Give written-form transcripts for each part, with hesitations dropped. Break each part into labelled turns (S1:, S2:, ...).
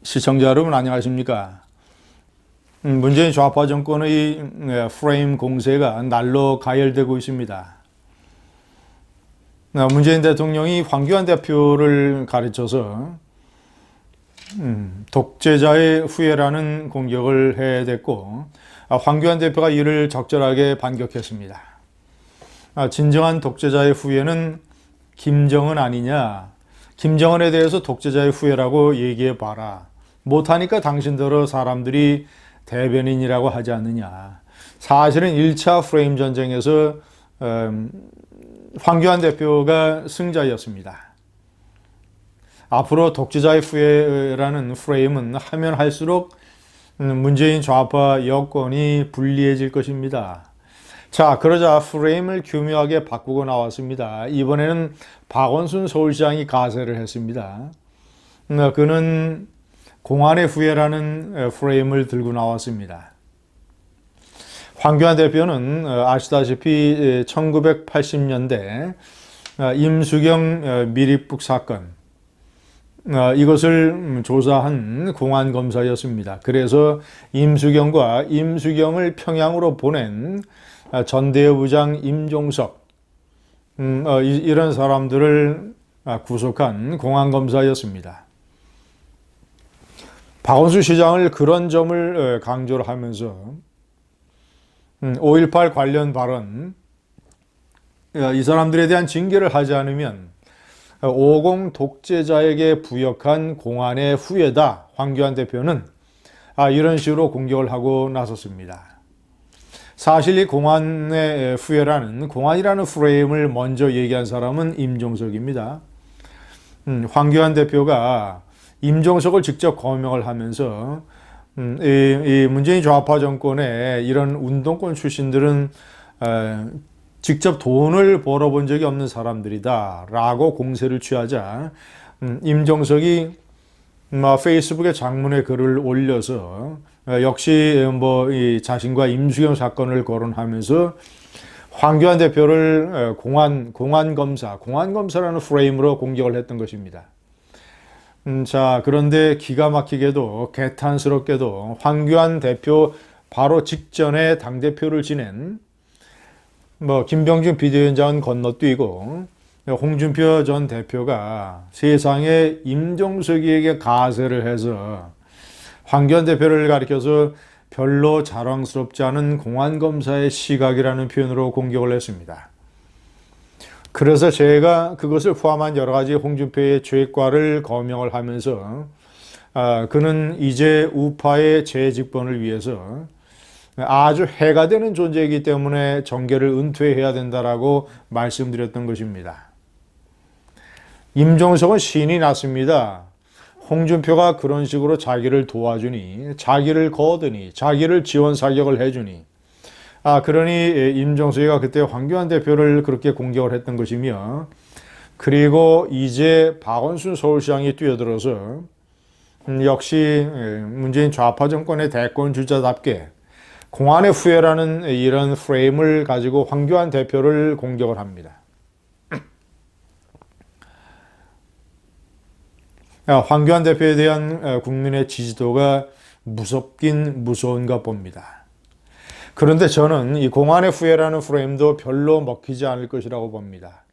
S1: 시청자 여러분 안녕하십니까? 문재인 좌파 정권의 프레임 공세가 날로 가열되고 있습니다. 문재인 대통령이 황교안 대표를 가르쳐서 독재자의 후예라는 공격을 해댔고, 황교안 대표가 이를 적절하게 반격했습니다. 진정한 독재자의 후예는 김정은 아니냐? 김정은에 대해서 독재자의 후예라고 얘기해봐라. 못하니까 당신들어 사람들이 대변인이라고 하지 않느냐. 사실은 1차 프레임 전쟁에서 황교안 대표가 승자였습니다. 앞으로 독재자의 후예라는 프레임은 하면 할수록 문재인 좌파 여권이 불리해질 것입니다. 자, 그러자 프레임을 교묘하게 바꾸고 나왔습니다. 이번에는 박원순 서울시장이 가세를 했습니다. 그는 공안의 후예라는 프레임을 들고 나왔습니다. 황교안 대표는 아시다시피 1980년대 임수경 미리북 사건, 이것을 조사한 공안검사였습니다. 그래서 임수경을 평양으로 보낸 전대협 부장 임종석, 이런 사람들을 구속한 공안검사였습니다. 박원순 시장을 그런 점을 강조를 하면서 5.18 관련 발언, 이 사람들에 대한 징계를 하지 않으면 50 독재자에게 부역한 공안의 후예다. 황교안 대표는 이런 식으로 공격을 하고 나섰습니다. 사실 이 공안의 후예라는, 공안이라는 프레임을 먼저 얘기한 사람은 임종석입니다. 황교안 대표가 임종석을 직접 거명을 하면서 이 문재인 좌파 정권의 이런 운동권 출신들은 직접 돈을 벌어본 적이 없는 사람들이다 라고 공세를 취하자 임종석이 페이스북에 장문의 글을 올려서 역시 이 자신과 임수경 사건을 거론하면서 황교안 대표를 공안검사라는 프레임으로 공격을 했던 것입니다. 자, 그런데 기가 막히게도 개탄스럽게도 황교안 대표 바로 직전에 당대표를 지낸 김병준 비대위원장은 건너뛰고 홍준표 전 대표가 세상에 임종석이에게 가세를 해서 황교안 대표를 가리켜서 별로 자랑스럽지 않은 공안검사의 시각이라는 표현으로 공격을 했습니다. 그래서 제가 그것을 포함한 여러 가지 홍준표의 죄과를 거명을 하면서 그는 이제 우파의 재집권을 위해서 아주 해가 되는 존재이기 때문에 정계를 은퇴해야 된다라고 말씀드렸던 것입니다. 임종석은 신이 났습니다. 홍준표가 그런 식으로 자기를 도와주니, 자기를 거드니, 자기를 지원 사격을 해주니, 그러니 임종석이가 그때 황교안 대표를 그렇게 공격을 했던 것이며, 그리고 이제 박원순 서울시장이 뛰어들어서 역시 문재인 좌파 정권의 대권 주자답게 공안의 후예라는 이런 프레임을 가지고 황교안 대표를 공격을 합니다. 황교안 대표에 대한 국민의 지지도가 무섭긴 무서운가 봅니다. 그런데 저는 이 공안의 후예라는 프레임도 별로 먹히지 않을 것이라고 봅니다.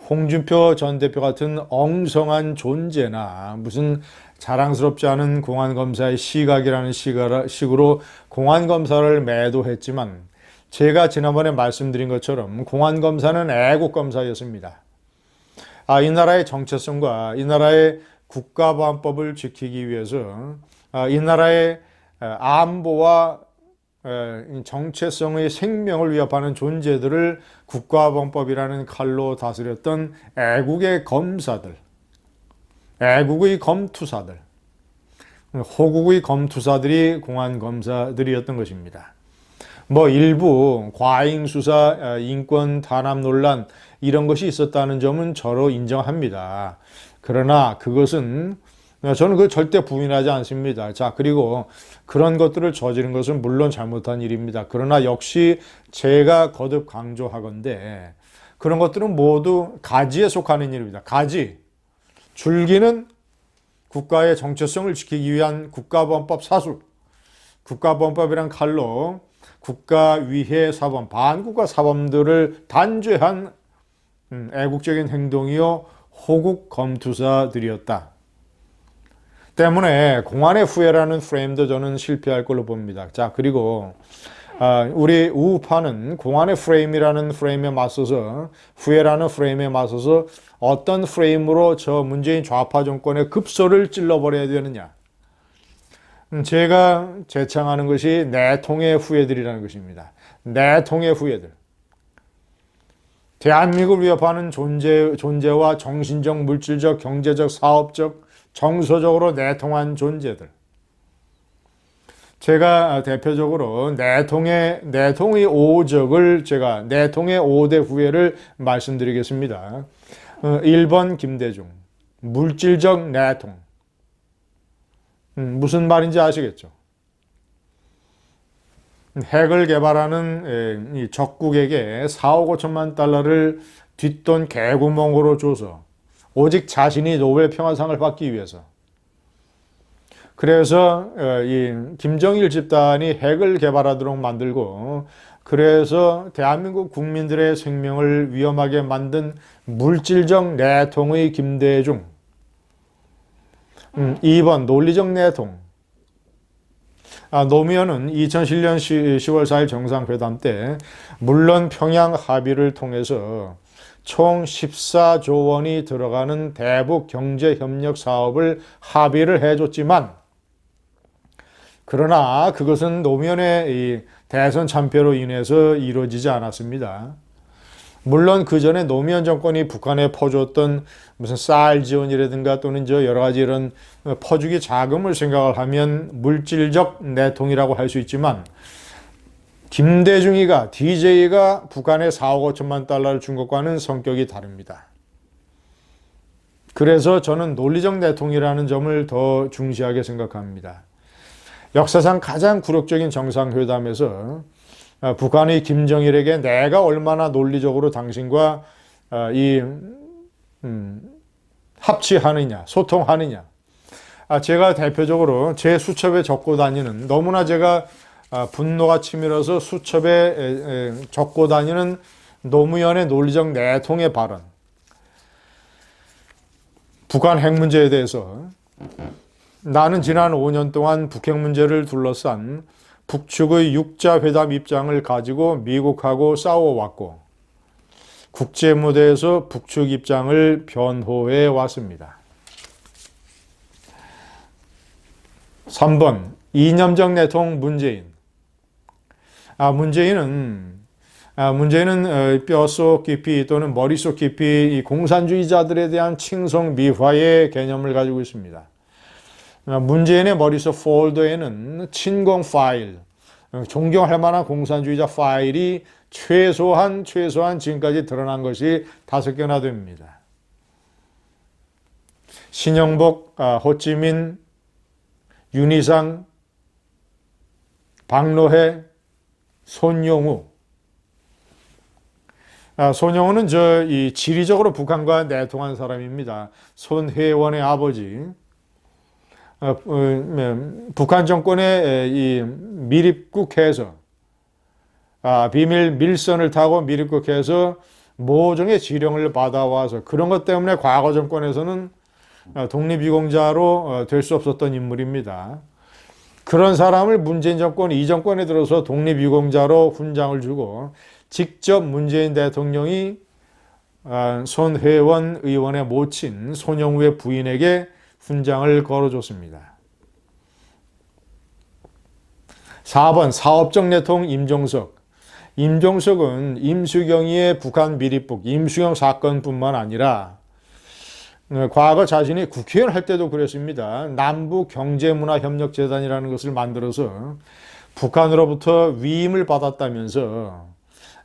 S1: 홍준표 전 대표 같은 엉성한 존재나 무슨 자랑스럽지 않은 공안검사의 시각이라는 식으로 공안검사를 매도했지만, 제가 지난번에 말씀드린 것처럼 공안검사는 애국검사였습니다. 이 나라의 정체성과 이 나라의 국가보안법을 지키기 위해서 이 나라의 안보와 정체성의 생명을 위협하는 존재들을 국가보안법이라는 칼로 다스렸던 애국의 검사들, 애국의 검투사들, 호국의 검투사들이 공안검사들이었던 것입니다. 일부 과잉수사, 인권 탄압 논란 이런 것이 있었다는 점은 저로 인정합니다. 그러나 그것은 저는 그 절대 부인하지 않습니다. 자, 그리고 그런 것들을 저지른 것은 물론 잘못한 일입니다. 그러나 역시 제가 거듭 강조하건대 그런 것들은 모두 가지에 속하는 일입니다. 가지. 줄기는 국가의 정체성을 지키기 위한 국가범법 사수, 국가범법이란 칼로 국가 위해 사범, 반국가 사범들을 단죄한 애국적인 행동이요 호국 검투사들이었다. 때문에 공안의 후예라는 프레임도 저는 실패할 걸로 봅니다. 자, 그리고 우리 우파는 공안의 프레임이라는 프레임에 맞서서, 후예라는 프레임에 맞서서 어떤 프레임으로 저 문재인 좌파 정권의 급소를 찔러버려야 되느냐. 제가 제창하는 것이 내통의 후예들이라는 것입니다. 내통의 후예들. 대한민국을 위협하는 존재와 정신적, 물질적, 경제적, 사업적, 정서적으로 내통한 존재들. 제가 대표적으로 내통의 5적을 제가 내통의 5대 후예를 말씀드리겠습니다. 1번 김대중, 물질적 내통. 무슨 말인지 아시겠죠? 핵을 개발하는 이 적국에게 4억 5천만 달러를 뒷돈 개구멍으로 줘서 오직 자신이 노벨 평화상을 받기 위해서. 그래서 이 김정일 집단이 핵을 개발하도록 만들고, 그래서 대한민국 국민들의 생명을 위험하게 만든 물질적 내통의 김대중. 2번 논리적 내통. 노무현은 2007년 10월 4일 정상회담 때 물론 평양 합의를 통해서 총 14조 원이 들어가는 대북 경제협력 사업을 합의를 해줬지만, 그러나 그것은 노무현의 이 대선 참패로 인해서 이루어지지 않았습니다. 물론 그 전에 노무현 정권이 북한에 퍼주었던 무슨 쌀 지원이라든가 또는 여러 가지 이런 퍼주기 자금을 생각을 하면 물질적 내통이라고 할 수 있지만, 김대중이가 DJ가 북한에 4억 5천만 달러를 준 것과는 성격이 다릅니다. 그래서 저는 논리적 내통이라는 점을 더 중시하게 생각합니다. 역사상 가장 굴욕적인 정상회담에서 북한의 김정일에게 내가 얼마나 논리적으로 당신과 합치하느냐, 소통하느냐. 제가 대표적으로 제 수첩에 적고 다니는, 너무나 제가 분노가 치밀어서 수첩에 적고 다니는 노무현의 논리적 내통의 발언. 북한 핵 문제에 대해서 나는 지난 5년 동안 북핵 문제를 둘러싼 북측의 육자회담 입장을 가지고 미국하고 싸워왔고, 국제 무대에서 북측 입장을 변호해 왔습니다. 3번 이념적 내통 문재인. 문재인은 뼛속 깊이 또는 머릿속 깊이 이 공산주의자들에 대한 칭송 미화의 개념을 가지고 있습니다. 문재인의 머릿속 폴더에는 친공 파일, 존경할 만한 공산주의자 파일이 최소한 지금까지 드러난 것이 5개나 됩니다. 신영복, 호찌민, 윤희상, 박노해, 손영우. 손영우는 이 지리적으로 북한과 내통한 사람입니다. 손혜원의 아버지. 북한 정권의 이 밀입국해서 비밀 밀선을 타고 밀입국해서 모종의 지령을 받아와서, 그런 것 때문에 과거 정권에서는 독립유공자로 될 수 없었던 인물입니다. 그런 사람을 문재인 정권, 이 정권에 들어서 독립유공자로 훈장을 주고, 직접 문재인 대통령이 손혜원 의원의 모친 손영우의 부인에게 훈장을 걸어줬습니다. 4번 사업적 내통 임종석. 임종석은 임수경의 북한 밀입국, 임수경 사건뿐만 아니라 과거 자신이 국회의원 할 때도 그랬습니다. 남북경제문화협력재단이라는 것을 만들어서 북한으로부터 위임을 받았다면서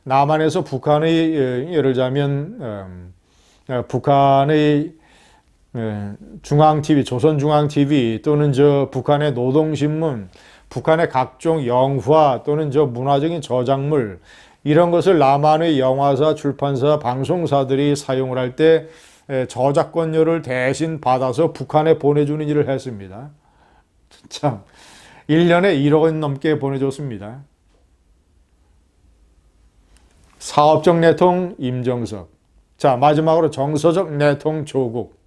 S1: 남한에서 북한의, 예를 들자면 북한의 중앙TV, 조선중앙TV 또는 북한의 노동신문, 북한의 각종 영화 또는 문화적인 저작물, 이런 것을 남한의 영화사, 출판사, 방송사들이 사용을 할 때 저작권료를 대신 받아서 북한에 보내주는 일을 했습니다. 참 1년에 1억 원 넘게 보내줬습니다. 사업적 내통 임정석. 자, 마지막으로 정서적 내통 조국.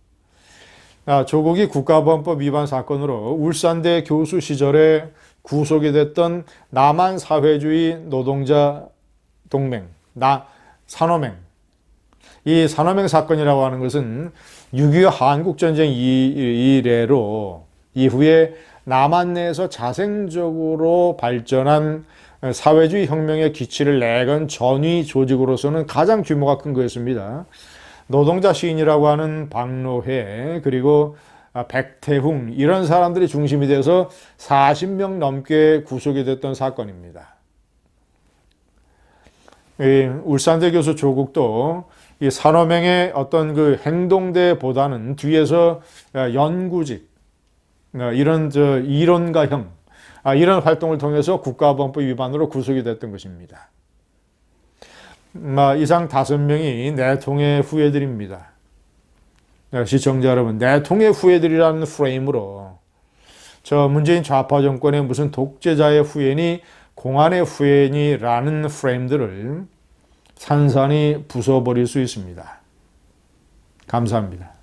S1: 조국이 국가보안법 위반 사건으로 울산대 교수 시절에 구속이 됐던 남한 사회주의 노동자 동맹, 산호맹. 이 산호맹 사건이라고 하는 것은 6.25 한국전쟁 이래로 이후에 남한 내에서 자생적으로 발전한 사회주의 혁명의 기치를 내건 전위 조직으로서는 가장 규모가 큰 거였습니다. 노동자 시인이라고 하는 박노해 그리고 백태웅 이런 사람들이 중심이 돼서 40명 넘게 구속이 됐던 사건입니다. 울산대 교수 조국도 이 산호맹의 어떤 그 행동대보다는 뒤에서 연구직 이런 이론가형 이런 활동을 통해서 국가보안법 위반으로 구속이 됐던 것입니다. 이상 5명이 내통의 후예들입니다. 시청자 여러분, 내통의 후예들이라는 프레임으로 저 문재인 좌파 정권의 무슨 독재자의 후예니 공안의 후예니라는 프레임들을 산산이 부숴버릴 수 있습니다. 감사합니다.